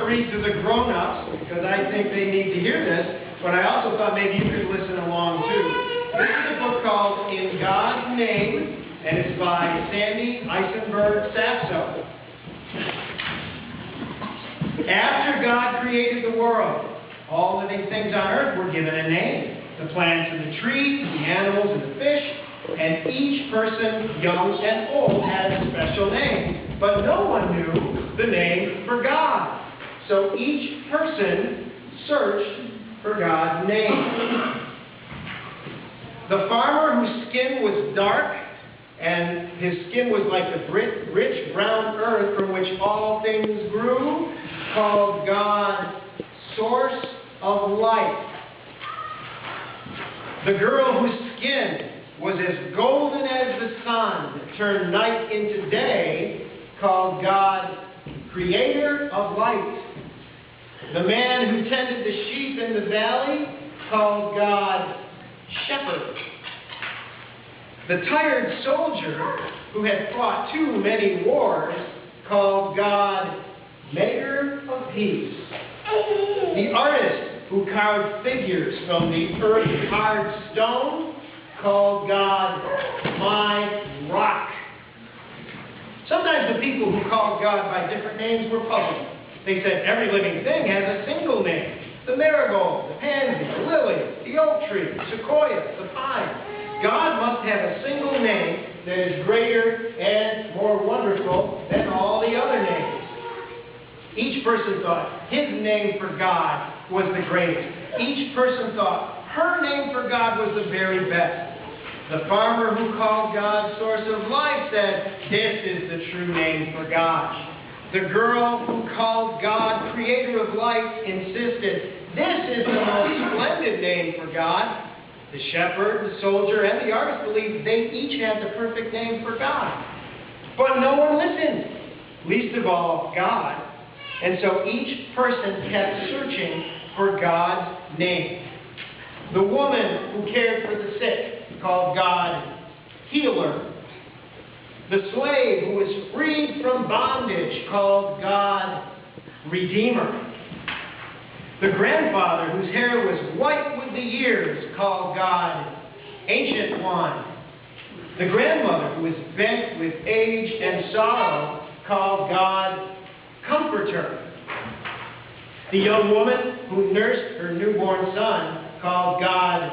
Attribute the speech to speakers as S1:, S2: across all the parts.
S1: read to the grown-ups because I think they need to hear this, but I also thought maybe you could listen along too. This is a book called In God's Name, and it's by Sandy Eisenberg Sasso. After God created the world, all living things on earth were given a name. The plants and the trees, the animals and the fish, and each person, young and old, had a special name. But no one knew the name for God. So each person searched for God's name. The farmer whose skin was dark, and his skin was like the rich brown earth from which all things grew, called God source of life. The girl whose skin was as golden as the sun that turned night into day, called God creator of light. The man who tended the sheep in the valley, called God shepherd. The tired soldier who had fought too many wars, called God maker of peace. The artist who carved figures from the earth-hard stone, called God my rock. Sometimes the people who called God by different names were puzzled. They said every living thing has a single name. The marigold, the pansy, the lily, the oak tree, the sequoia, the pine. God must have a single name that is greater and more wonderful than all the other names. Each person thought his name for God was the greatest. Each person thought her name for God was the very best. The farmer who called God source of life said, this is the true name for God. The girl who called God creator of life insisted, this is the most splendid name for God. The shepherd, the soldier, and the artist believed they each had the perfect name for God. But no one listened, least of all God. And so each person kept searching for God's name. The woman who cared for the sick called God healer. The slave who was freed from bondage called God redeemer. The grandfather whose hair was white with the years called God ancient one. The grandmother who was bent with age and sorrow called God comforter. The young woman who nursed her newborn son called God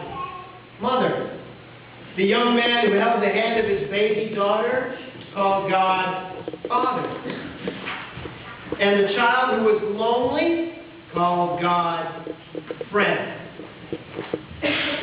S1: mother. The young man who held the hand of his baby daughter called God father. And the child who was lonely called God friend.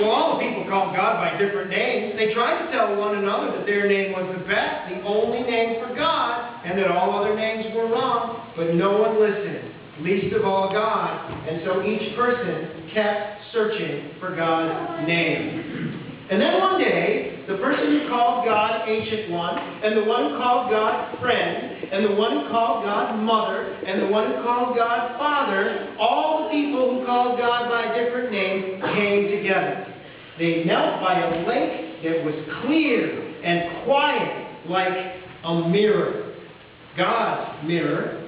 S1: Well, all the people called God by different names. They tried to tell one another that their name was the best, the only name for God, and that all other names were wrong, but no one listened, least of all God. And so each person kept searching for God's name. And then one day, the person who called God Ancient One, and the one who called God Friend, and the one who called God Mother, and the one who called God Father, all the people who called God by a different name came together. They knelt by a lake that was clear and quiet like a mirror, God's mirror.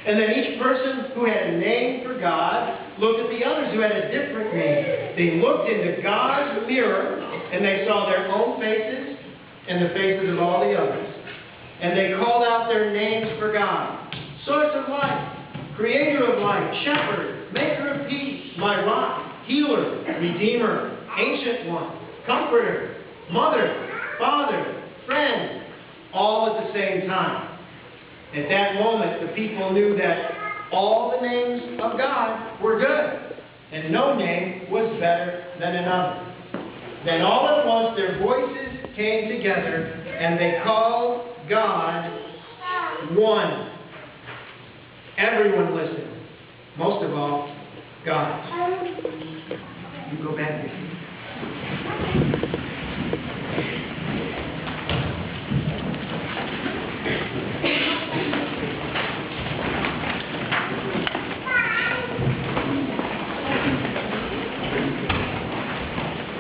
S1: And then each person who had a name for God looked at the others who had a different name. They looked into God's mirror, and they saw their own faces and the faces of all the others. And they called out their names for God. Source of life, creator of life, shepherd, maker of peace, my rock, healer, redeemer, ancient one, comforter, mother, father, friend, all at the same time. At that moment, the people knew that all the names of God were good, and no name was better than another. Then all at once their voices came together, and they called God one. Everyone listened. Most of all, God. You go back there.